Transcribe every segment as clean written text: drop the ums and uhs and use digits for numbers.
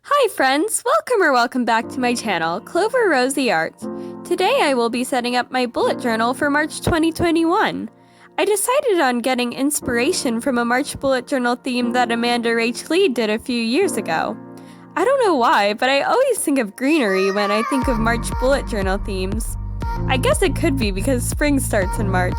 Hi friends, welcome back to my channel, Clover Rosie Art. Today I will be setting up my bullet journal for March 2021. I decided on getting inspiration from a March bullet journal theme that Amanda Rach Lee did a few years ago. I don't know why, but I always think of greenery when I think of March bullet journal themes. I guess it could be because spring starts in March.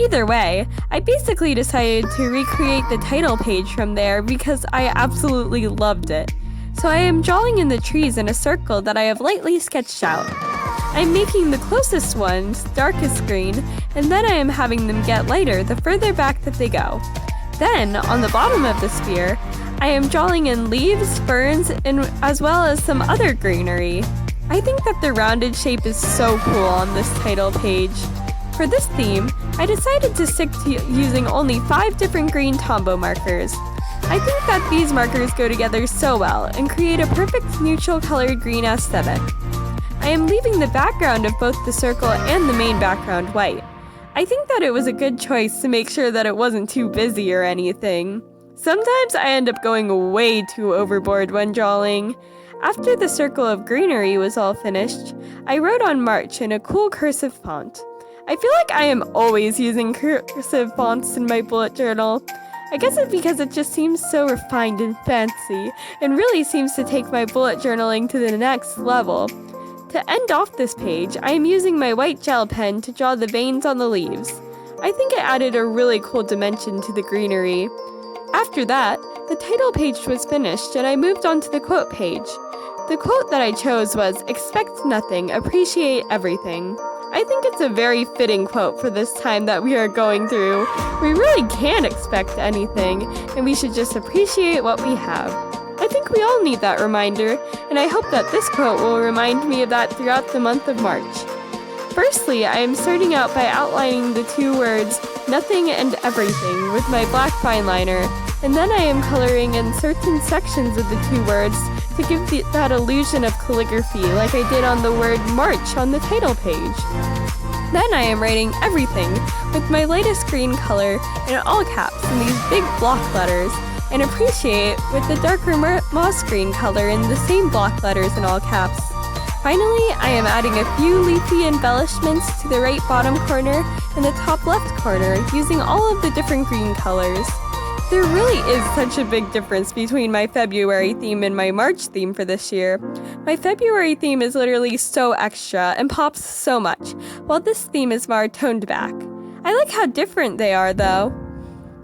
Either way, I basically decided to recreate the title page from there because I absolutely loved it. So I am drawing in the trees in a circle that I have lightly sketched out. I'm making the closest ones darkest green, and then I am having them get lighter the further back that they go. Then, on the bottom of the sphere, I am drawing in leaves, ferns, and as well as some other greenery. I think that the rounded shape is so cool on this title page. For this theme, I decided to stick to using only 5 different green Tombow markers. I think that these markers go together so well and create a perfect neutral colored green aesthetic. I am leaving the background of both the circle and the main background white. I think that it was a good choice to make sure that it wasn't too busy or anything. Sometimes I end up going way too overboard when drawing. After the circle of greenery was all finished, I wrote on March in a cool cursive font. I feel like I am always using cursive fonts in my bullet journal. I guess it's because it just seems so refined and fancy, and really seems to take my bullet journaling to the next level. To end off this page, I am using my white gel pen to draw the veins on the leaves. I think it added a really cool dimension to the greenery. After that, the title page was finished and I moved on to the quote page. The quote that I chose was, "Expect nothing, appreciate everything." I think it's a very fitting quote for this time that we are going through. We really can't expect anything, and we should just appreciate what we have. I think we all need that reminder, and I hope that this quote will remind me of that throughout the month of March. Firstly, I am starting out by outlining the 2 words, nothing and everything, with my black fineliner, and then I am coloring in certain sections of the 2 words to give that illusion of calligraphy like I did on the word March on the title page. Then I am writing everything with my lightest green color in all caps in these big block letters, and appreciate with the darker moss green color in the same block letters in all caps. Finally, I am adding a few leafy embellishments to the right bottom corner and the top left corner using all of the different green colors. There really is such a big difference between my February theme and my March theme for this year. My February theme is literally so extra and pops so much, while this theme is more toned back. I like how different they are though.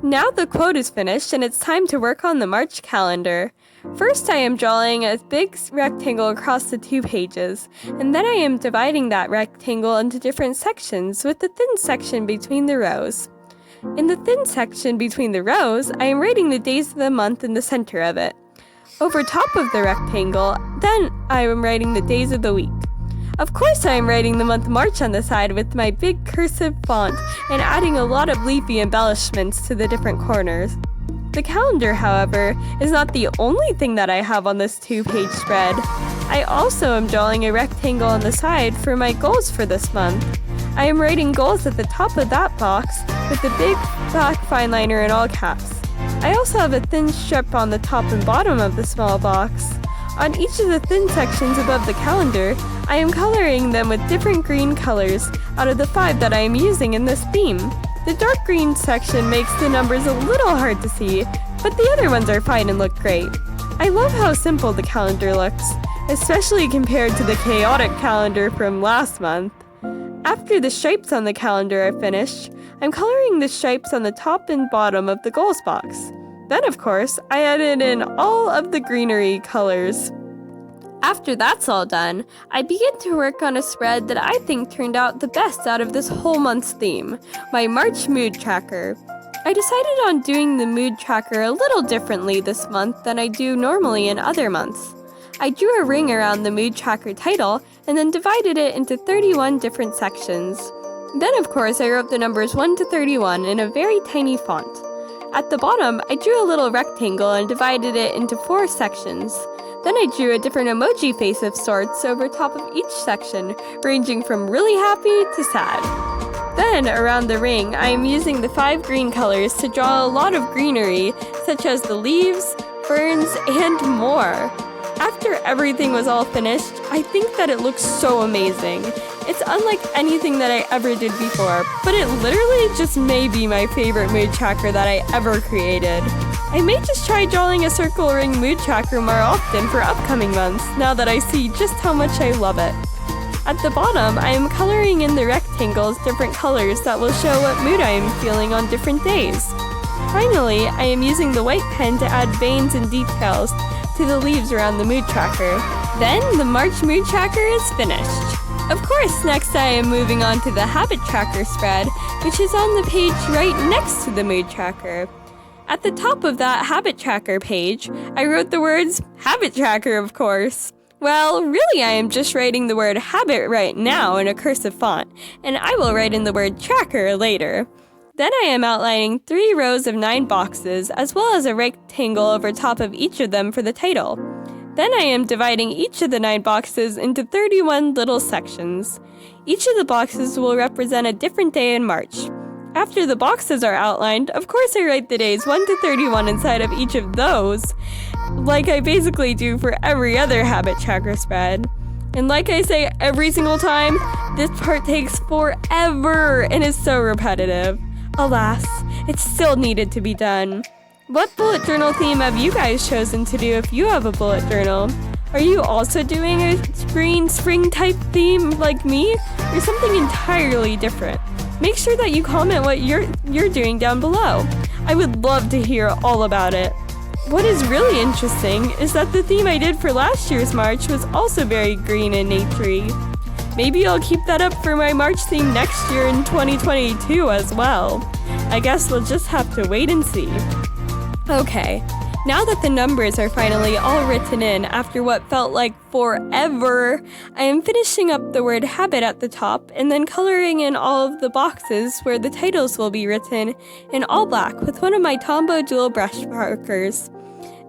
Now the quote is finished and it's time to work on the March calendar. First I am drawing a big rectangle across the 2 pages, and then I am dividing that rectangle into different sections with the thin section between the rows. In the thin section between the rows, I am writing the days of the month in the center of it. Over top of the rectangle, then I am writing the days of the week. Of course I am writing the month March on the side with my big cursive font and adding a lot of leafy embellishments to the different corners. The calendar, however, is not the only thing that I have on this 2-page spread. I also am drawing a rectangle on the side for my goals for this month. I am writing goals at the top of that box with the big black fineliner in all caps. I also have a thin strip on the top and bottom of the small box. On each of the thin sections above the calendar, I am coloring them with different green colors out of the 5 that I am using in this theme. The dark green section makes the numbers a little hard to see, but the other ones are fine and look great. I love how simple the calendar looks, especially compared to the chaotic calendar from last month. After the stripes on the calendar are finished, I'm coloring the stripes on the top and bottom of the goals box. Then, of course, I added in all of the greenery colors. After that's all done, I begin to work on a spread that I think turned out the best out of this whole month's theme, my March mood tracker. I decided on doing the mood tracker a little differently this month than I do normally in other months. I drew a ring around the mood tracker title and then divided it into 31 different sections. Then, of course, I wrote the numbers 1 to 31 in a very tiny font. At the bottom, I drew a little rectangle and divided it into 4 sections. Then I drew a different emoji face of sorts over top of each section, ranging from really happy to sad. Then, around the ring, I am using the 5 green colors to draw a lot of greenery, such as the leaves, ferns, and more. After everything was all finished, I think that it looks so amazing. It's unlike anything that I ever did before, but it literally just may be my favorite mood tracker that I ever created. I may just try drawing a circle ring mood tracker more often for upcoming months, now that I see just how much I love it. At the bottom, I am coloring in the rectangles different colors that will show what mood I am feeling on different days. Finally, I am using the white pen to add veins and details to the leaves around the mood tracker. Then, the March mood tracker is finished. Of course, next I am moving on to the habit tracker spread, which is on the page right next to the mood tracker. At the top of that habit tracker page, I wrote the words habit tracker, of course. Well, really I am just writing the word habit right now in a cursive font, and I will write in the word tracker later. Then I am outlining 3 rows of 9 boxes, as well as a rectangle over top of each of them for the title. Then I am dividing each of the 9 boxes into 31 little sections. Each of the boxes will represent a different day in March. After the boxes are outlined, of course I write the days 1 to 31 inside of each of those, like I basically do for every other habit tracker spread. And like I say every single time, this part takes forever and is so repetitive. Alas, it still needed to be done. What bullet journal theme have you guys chosen to do if you have a bullet journal? Are you also doing a green spring type theme like me, or something entirely different? Make sure that you comment what you're doing down below. I would love to hear all about it. What is really interesting is that the theme I did for last year's March was also very green and naturey. Maybe I'll keep that up for my March theme next year in 2022 as well. I guess we'll just have to wait and see. Okay, now that the numbers are finally all written in after what felt like forever, I am finishing up the word habit at the top and then coloring in all of the boxes where the titles will be written in all black with one of my Tombow dual brush markers.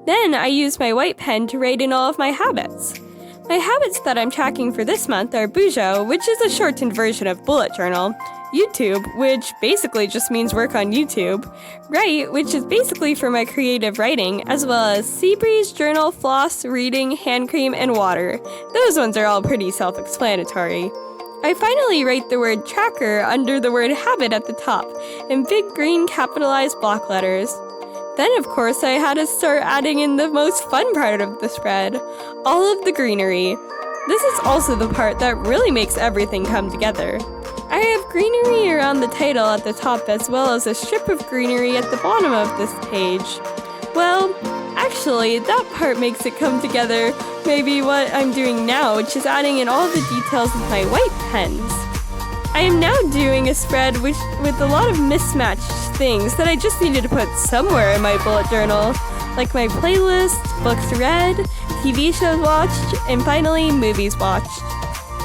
Then I use my white pen to write in all of my habits. My habits that I'm tracking for this month are Bujo, which is a shortened version of bullet journal, YouTube, which basically just means work on YouTube, Write, which is basically for my creative writing, as well as SPREEY's journal, floss, reading, hand cream, and water. Those ones are all pretty self-explanatory. I finally write the word tracker under the word habit at the top, in big green capitalized block letters. Then, of course, I had to start adding in the most fun part of the spread, all of the greenery. This is also the part that really makes everything come together. I have greenery around the title at the top as well as a strip of greenery at the bottom of this page. Well, actually, that part makes it come together maybe what I'm doing now, which is adding in all the details with my white pens. I am now doing a spread with a lot of mismatched things that I just needed to put somewhere in my bullet journal, like my playlist, books read, TV shows watched, and finally, movies watched.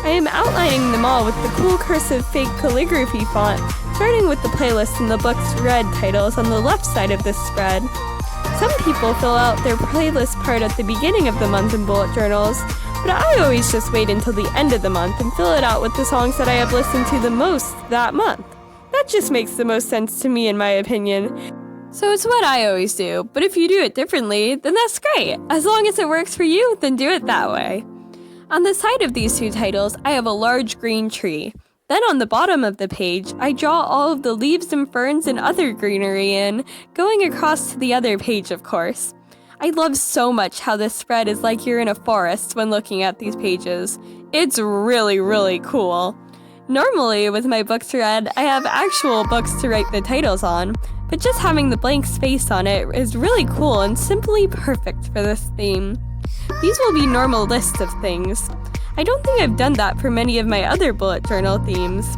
I am outlining them all with the cool cursive fake calligraphy font, starting with the playlist and the books read titles on the left side of this spread. Some people fill out their playlist part at the beginning of the month in bullet journals, but I always just wait until the end of the month and fill it out with the songs that I have listened to the most that month. That just makes the most sense to me in my opinion. So it's what I always do, but if you do it differently, then that's great. As long as it works for you, then do it that way. On the side of these 2 titles, I have a large green tree. Then on the bottom of the page, I draw all of the leaves and ferns and other greenery in, going across to the other page, of course. I love so much how this spread is like you're in a forest when looking at these pages. It's really, really cool. Normally, with my books read, I have actual books to write the titles on, but just having the blank space on it is really cool and simply perfect for this theme. These will be normal lists of things. I don't think I've done that for many of my other bullet journal themes.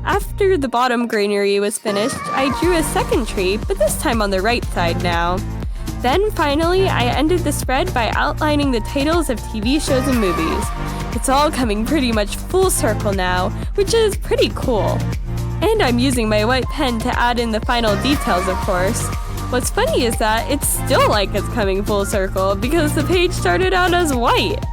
After the bottom greenery was finished, I drew a second tree, but this time on the right side now. Then finally, I ended the spread by outlining the titles of TV shows and movies. It's all coming pretty much full circle now, which is pretty cool. And I'm using my white pen to add in the final details, of course. What's funny is that it's still like it's coming full circle because the page started out as white.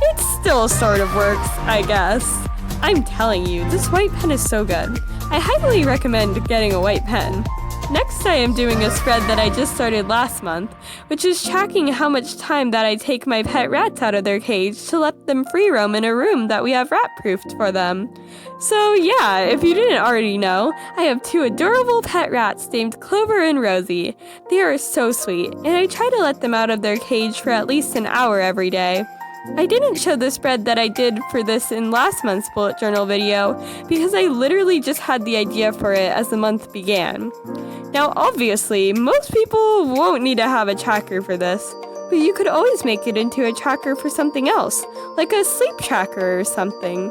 It still sort of works, I guess. I'm telling you, this white pen is so good. I highly recommend getting a white pen. Next, I am doing a spread that I just started last month, which is tracking how much time that I take my pet rats out of their cage to let them free roam in a room that we have rat-proofed for them. So yeah, if you didn't already know, I have 2 adorable pet rats named Clover and Rosie. They are so sweet, and I try to let them out of their cage for at least an hour every day. I didn't show the spread that I did for this in last month's bullet journal video because I literally just had the idea for it as the month began. Now obviously, most people won't need to have a tracker for this, but you could always make it into a tracker for something else, like a sleep tracker or something.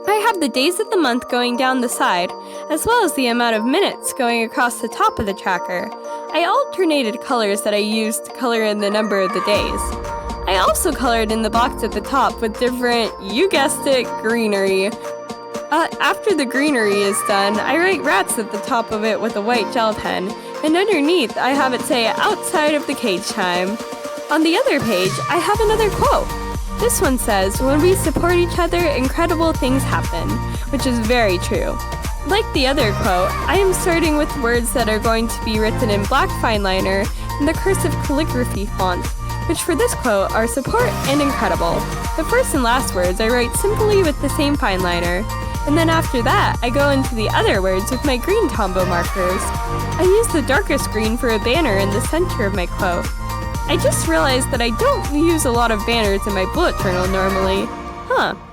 I have the days of the month going down the side, as well as the amount of minutes going across the top of the tracker. I alternated colors that I used to color in the number of the days. I also colored in the box at the top with different, you guessed it, greenery. After the greenery is done, I write rats at the top of it with a white gel pen, and underneath I have it say outside of the cage time. On the other page, I have another quote. This one says, when we support each other, incredible things happen, which is very true. Like the other quote, I am starting with words that are going to be written in black fineliner in the cursive calligraphy font, which for this quote are support and incredible. The first and last words I write simply with the same fineliner, and then after that I go into the other words with my green Tombow markers. I use the darkest green for a banner in the center of my quote. I just realized that I don't use a lot of banners in my bullet journal normally.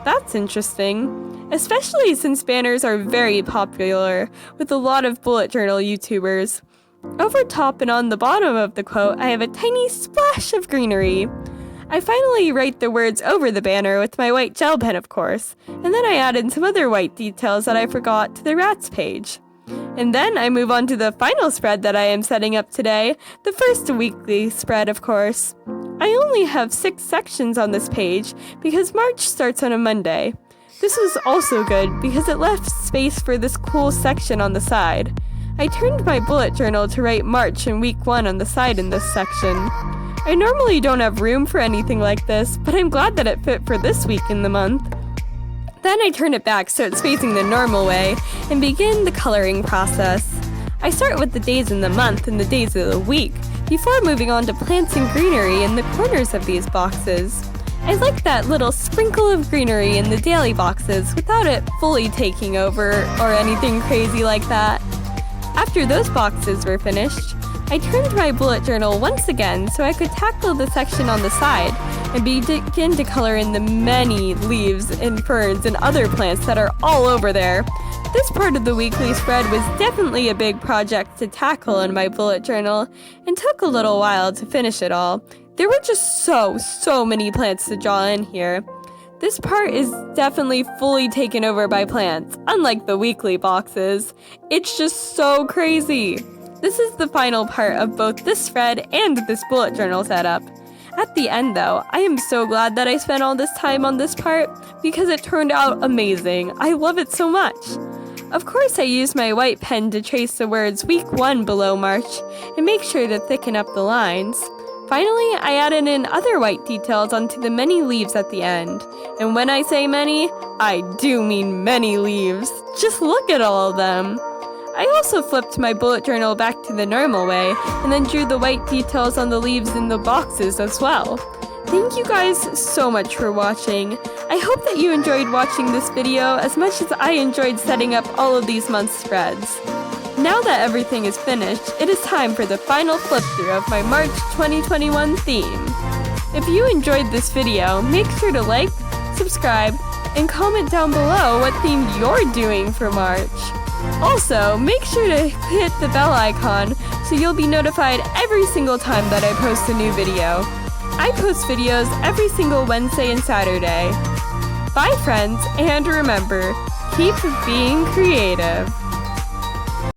That's interesting. Especially since banners are very popular with a lot of bullet journal YouTubers. Over top and on the bottom of the quote, I have a tiny splash of greenery. I finally write the words over the banner with my white gel pen, of course, and then I add in some other white details that I forgot to the rats page. And then I move on to the final spread that I am setting up today, the first weekly spread, of course. I only have 6 sections on this page because March starts on a Monday. This was also good because it left space for this cool section on the side. I turned my bullet journal to write March and week 1 on the side in this section. I normally don't have room for anything like this, but I'm glad that it fit for this week in the month. Then I turn it back so it's facing the normal way and begin the coloring process. I start with the days in the month and the days of the week before moving on to plants and greenery in the corners of these boxes. I like that little sprinkle of greenery in the daily boxes without it fully taking over or anything crazy like that. After those boxes were finished, I turned my bullet journal once again so I could tackle the section on the side and begin to color in the many leaves and ferns and other plants that are all over there. This part of the weekly spread was definitely a big project to tackle in my bullet journal and took a little while to finish it all. There were just so many plants to draw in here. This part is definitely fully taken over by plants, unlike the weekly boxes. It's just so crazy. This is the final part of both this spread and this bullet journal setup. At the end though, I am so glad that I spent all this time on this part because it turned out amazing. I love it so much. Of course I used my white pen to trace the words week 1 below March and make sure to thicken up the lines. Finally, I added in other white details onto the many leaves at the end. And when I say many, I do mean many leaves. Just look at all of them. I also flipped my bullet journal back to the normal way and then drew the white details on the leaves in the boxes as well. Thank you guys so much for watching. I hope that you enjoyed watching this video as much as I enjoyed setting up all of these month's spreads. Now that everything is finished, it is time for the final flip through of my March 2021 theme. If you enjoyed this video, make sure to like, subscribe, and comment down below what theme you're doing for March. Also, make sure to hit the bell icon so you'll be notified every single time that I post a new video. I post videos every single Wednesday and Saturday. Bye friends, and remember, keep being creative.